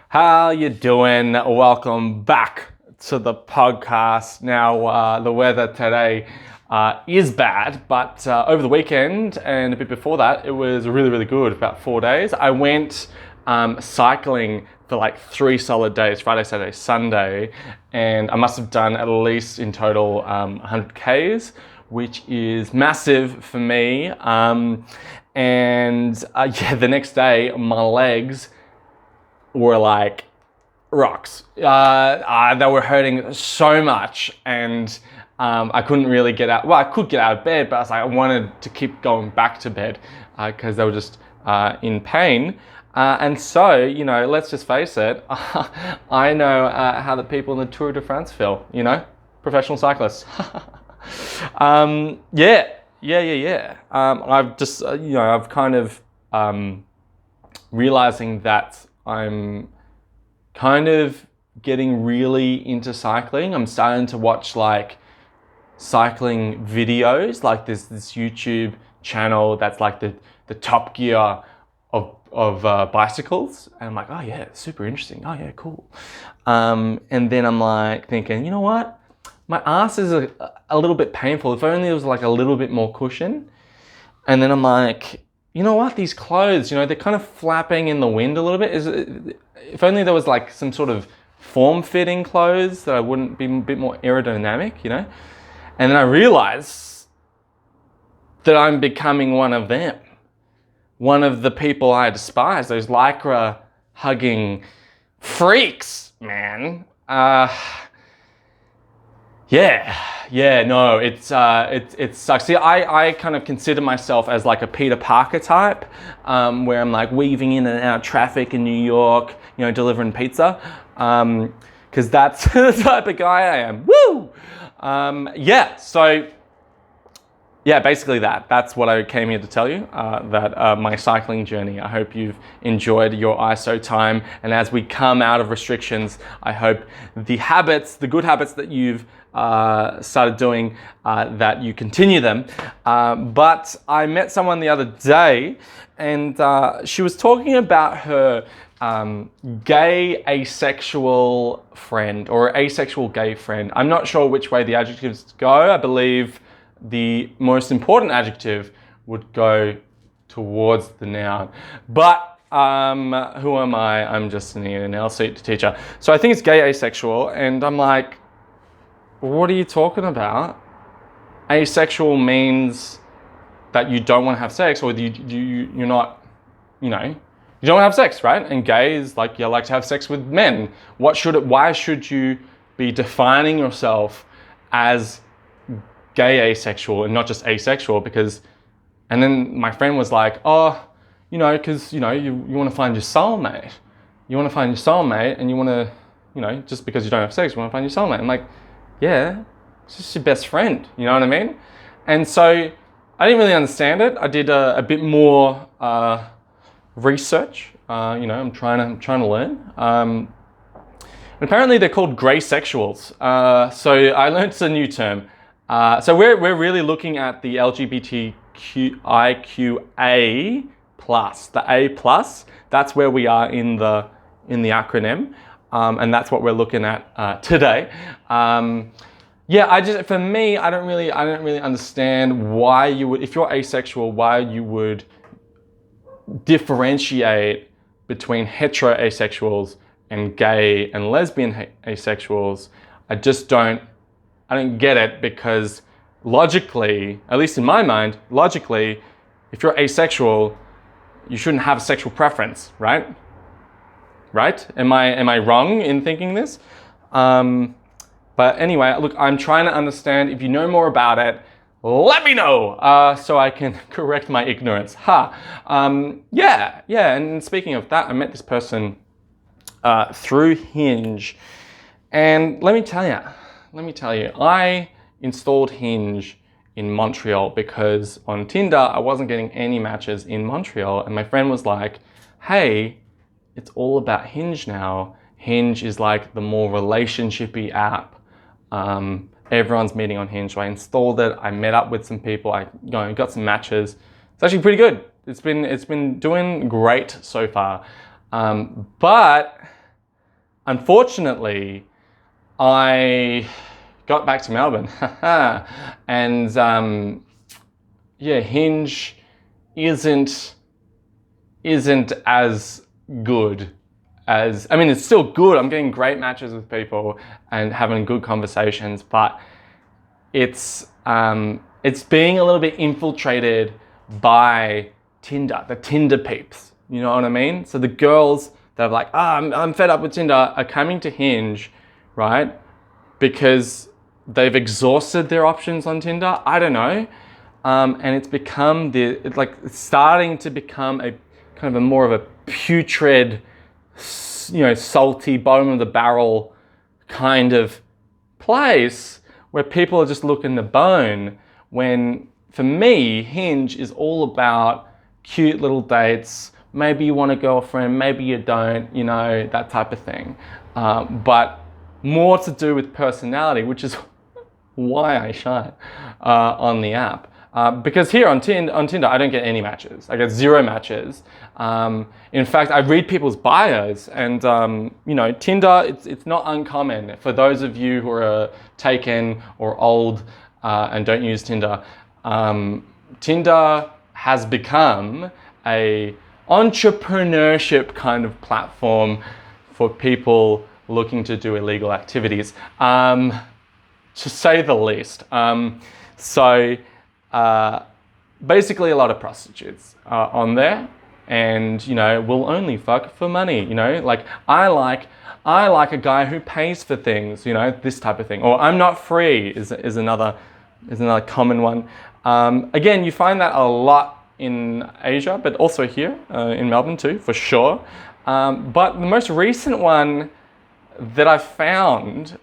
How you doing? Welcome back to the podcast. Now, the weather today is bad, but over the weekend and a bit before that, it was really, really good. About 4 days. I went cycling for like 3 solid days, Friday, Saturday, Sunday, and I must have done at least in total 100 Ks, which is massive for me. The next day, my legs were like rocks. They were hurting so much, and I couldn't really get out. Well, I could get out of bed, but I was like, I wanted to keep going back to bed because they were just in pain. And so, you know, let's just face it, I know how the people in the Tour de France feel, you know, professional cyclists. I've just, I've kind of realizing that I'm kind of getting really into cycling. I'm starting to watch like cycling videos, like there's this YouTube channel that's like the Top Gear of bicycles, and I'm like, oh yeah, super interesting. Oh yeah, cool. And then I'm like thinking, you know what? My ass is a little bit painful. If only there was like a little bit more cushion. And then I'm like, you know what? These clothes, you know, they're kind of flapping in the wind a little bit. If only there was like some sort of form-fitting clothes that I wouldn't be a bit more aerodynamic, you know? And then I realized that I'm becoming one of them. One of the people I despise, those Lycra hugging freaks, man. It sucks. See, I kind of consider myself as like a Peter Parker type, where I'm like weaving in and out of traffic in New York, you know, delivering pizza, because that's the type of guy I am. Woo! Basically that's what I came here to tell you, my cycling journey. I hope you've enjoyed your ISO time, and as we come out of restrictions, I hope the good habits that you've started doing, that you continue them. But I met someone the other day, and she was talking about her gay asexual friend, or asexual gay friend. I'm not sure which way the adjectives go. I believe the most important adjective would go towards the noun. But who am I? I'm just an ENL teacher. So I think it's gay asexual, and I'm like, what are you talking about? Asexual means that you don't want to have sex, or you're not, you know, you don't have sex, right? And gay is like you like to have sex with men. Why should you be defining yourself as gay asexual and not just asexual? And then my friend was like, oh, you know, because, you know, you want to find your soulmate. You want to find your soulmate, and you want to, you know, just because you don't have sex, you want to find your soulmate. I'm like, yeah, it's just your best friend, you know what I mean? And so I didn't really understand it. I did a bit more research. I'm trying to learn. And apparently they're called Graysexuals. So I learned a new term. So we're really looking at the LGBTQIQA plus, the A plus. That's where we are in the acronym, and that's what we're looking at today. For me, I don't really understand why you would, if you're asexual, why you would differentiate between hetero asexuals and gay and lesbian asexuals. I don't get it, because logically, at least in my mind, if you're asexual, you shouldn't have a sexual preference, right? Right? Am I wrong in thinking this? But anyway, look, I'm trying to understand. If you know more about it, let me know so I can correct my ignorance. And speaking of that, I met this person through Hinge, and let me tell you, I installed Hinge in Montreal because on Tinder, I wasn't getting any matches in Montreal. And my friend was like, hey, it's all about Hinge now. Hinge is like the more relationship-y app. Everyone's meeting on Hinge. So I installed it. I met up with some people. I got some matches. It's actually pretty good. It's been doing great so far. But unfortunately, I got back to Melbourne and yeah, Hinge isn't as good as, I mean, it's still good. I'm getting great matches with people and having good conversations, but it's being a little bit infiltrated by Tinder, the Tinder peeps. You know what I mean? So the girls that are like, I'm fed up with Tinder, are coming to Hinge, right? Because they've exhausted their options on Tinder. I don't know. And it's become it's starting to become a kind of a more of a putrid, salty, bottom of the barrel kind of place where people are just looking to bone. When for me, Hinge is all about cute little dates. Maybe you want a girlfriend, maybe you don't, that type of thing. But more to do with personality, which is why I shine on the app. Because here on Tinder, I don't get any matches. I get 0 matches. In fact, I read people's bios, and Tinder, it's not uncommon for those of you who are taken or old and don't use Tinder. Tinder has become a entrepreneurship kind of platform for people looking to do illegal activities, to say the least. Basically a lot of prostitutes on there, and will only fuck for money. Like I like a guy who pays for things. This type of thing. Or I'm not free is another common one. Again, you find that a lot in Asia, but also here in Melbourne too, for sure. But the most recent one that I found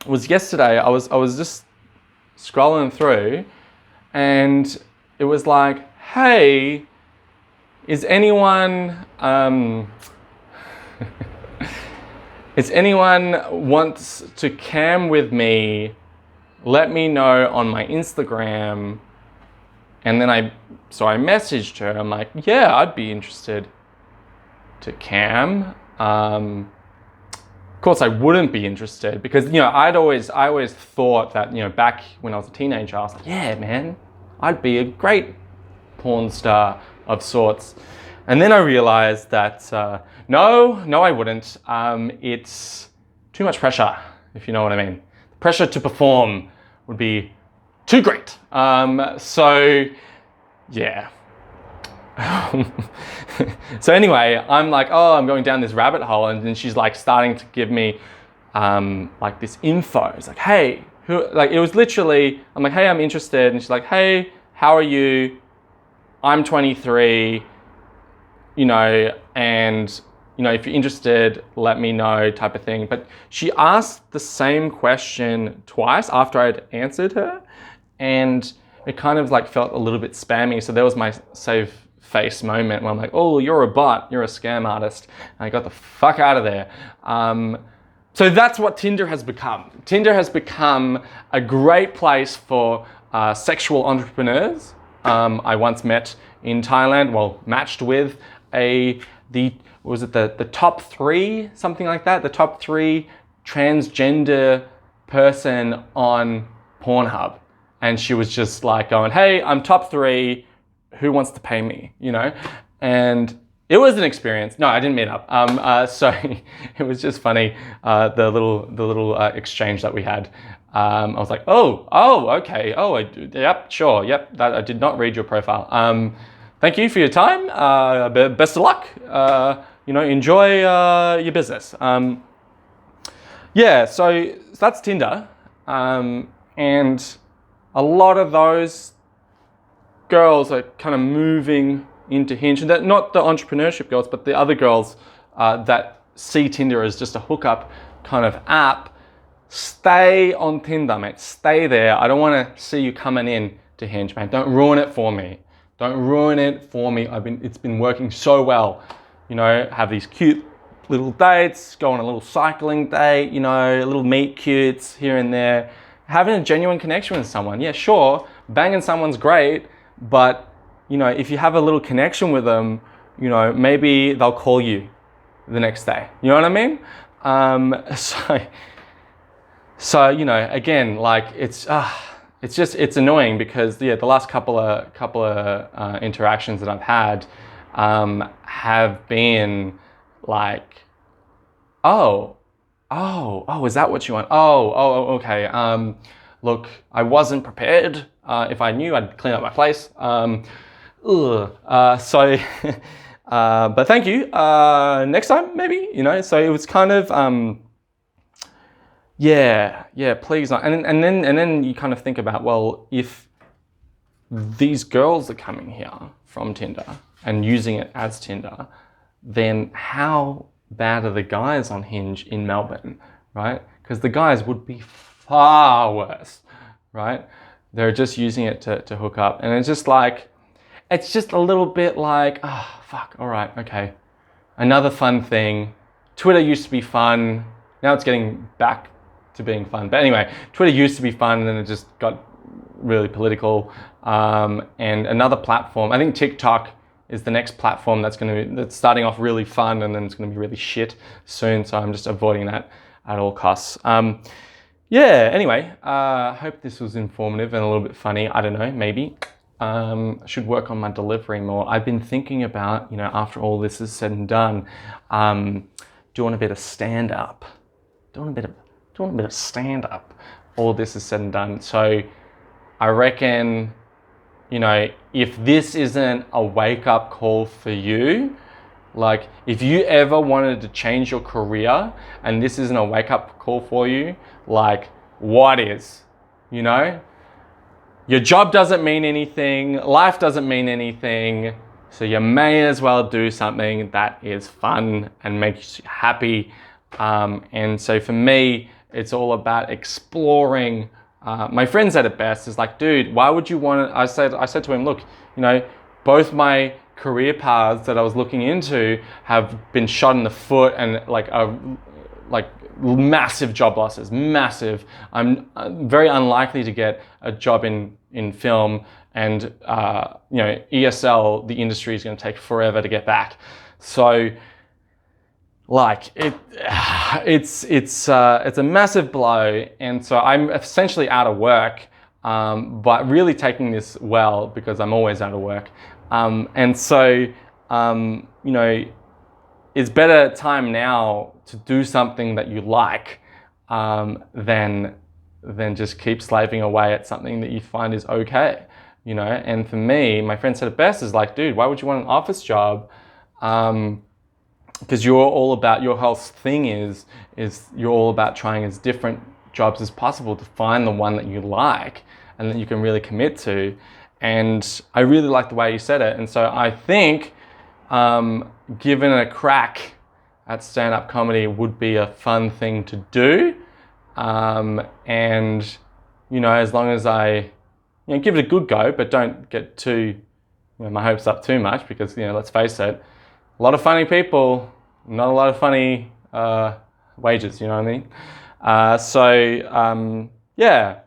was yesterday. I was just scrolling through, and it was like, hey, is anyone wants to cam with me? Let me know on my Instagram. And then I messaged her. I'm like, yeah, I'd be interested to cam. Of course, I wouldn't be interested because I always thought that back when I was a teenager, I was like, yeah, man, I'd be a great porn star of sorts. And then I realized that no, I wouldn't. It's too much pressure, if you know what I mean. The pressure to perform would be too great. So yeah. So anyway, I'm like, I'm going down this rabbit hole, and then she's like starting to give me like this info. It's like, hey, it was literally, I'm like, hey, I'm interested. And she's like, hey, how are you? I'm 23, and if you're interested, let me know, type of thing. But she asked the same question twice after I'd answered her, and it kind of like felt a little bit spammy. So there was my save face moment where I'm like, oh, you're a bot, you're a scam artist. And I got the fuck out of there. So that's what Tinder has become. Tinder has become a great place for sexual entrepreneurs. I once met in Thailand, matched with the top 3, something like that, the top 3 transgender person on Pornhub. And she was just like going, hey, I'm top 3, who wants to pay me, And it was an experience. No, I didn't meet up. So it was just funny, the little exchange that we had. I was like, oh, okay. Oh, yep, sure. Yep, I did not read your profile. Thank you for your time. Best of luck. Enjoy your business. Yeah, so that's Tinder. And a lot of those girls are kind of moving into Hinge, and that not the entrepreneurship girls, but the other girls that see Tinder as just a hookup kind of app. Stay on Tinder, mate. Stay there. I don't want to see you coming in to Hinge, man. Don't ruin it for me. Don't ruin it for me. It's been working so well. Have these cute little dates, go on a little cycling date, little meet cutes here and there. Having a genuine connection with someone. Yeah, sure, banging someone's great, but if you have a little connection with them, maybe they'll call you the next day. You know what I mean? So you know, again, like it's annoying because the last couple of interactions that I've had have been like, oh, is that what you want? Okay. Look, I wasn't prepared. If I knew, I'd clean up my place. But thank you. Next time, maybe, you know. So it was kind of, please not. And then you kind of think about, well, if these girls are coming here from Tinder and using it as Tinder, then how bad are the guys on Hinge in Melbourne, right? Because the guys would be far worse, right? They're just using it to hook up. And it's just a little bit like, oh, fuck, all right, okay. Another fun thing. Twitter used to be fun. Now it's getting back to being fun. But anyway, Twitter used to be fun and then it just got really political. And another platform, I think TikTok is the next platform that's starting off really fun and then it's going to be really shit soon. So I'm just avoiding that at all costs. Anyway, I hope this was informative and a little bit funny. I don't know, maybe. I should work on my delivery more. I've been thinking about, you know, after all this is said and done, doing a bit of stand-up. Doing a bit of stand-up. All this is said and done. So I reckon, you know, if this isn't a wake-up call for you, like if you ever wanted to change your career and this isn't a wake-up call for you, like what is, you know? Your job doesn't mean anything, life doesn't mean anything, so you may as well do something that is fun and makes you happy. And so for me, it's all about exploring. My friend said it best, is like, dude, why would you want to, I said to him, look, you know, both my career paths that I was looking into have been shot in the foot and like massive job losses, massive. I'm very unlikely to get a job in film and, you know, ESL, the industry is going to take forever to get back. So like it's a massive blow. And so I'm essentially out of work, but really taking this well because I'm always out of work. And so, you know, it's better time now to do something that you like than just keep slaving away at something that you find is okay, you know. And for me, my friend said it best, is like, dude, why would you want an office job? Because you're all about, your whole thing is you're all about trying as different jobs as possible to find the one that you like and that you can really commit to. And I really like the way you said it. And so I think giving a crack at stand-up comedy would be a fun thing to do. And, you know, as long as I, you know, give it a good go, but don't get too, you know, my hopes up too much because, you know, let's face it, a lot of funny people, not a lot of funny wages, you know what I mean? Yeah.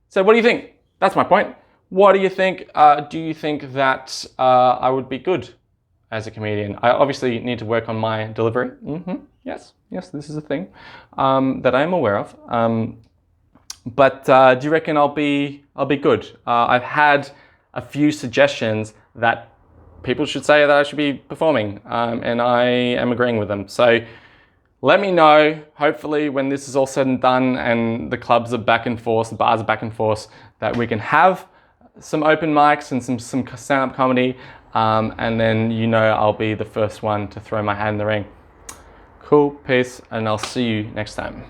So what do you think? That's my point. What do you think? Do you think that I would be good as a comedian? I obviously need to work on my delivery. Yes, this is a thing that I'm aware of. But do you reckon I'll be good? I've had a few suggestions that people should say that I should be performing, and I am agreeing with them. So let me know, hopefully when this is all said and done and the clubs are back and forth, the bars are back and forth, that we can have some open mics and some stand-up comedy, and then, you know, I'll be the first one to throw my hat in the ring. Cool, peace, and I'll see you next time.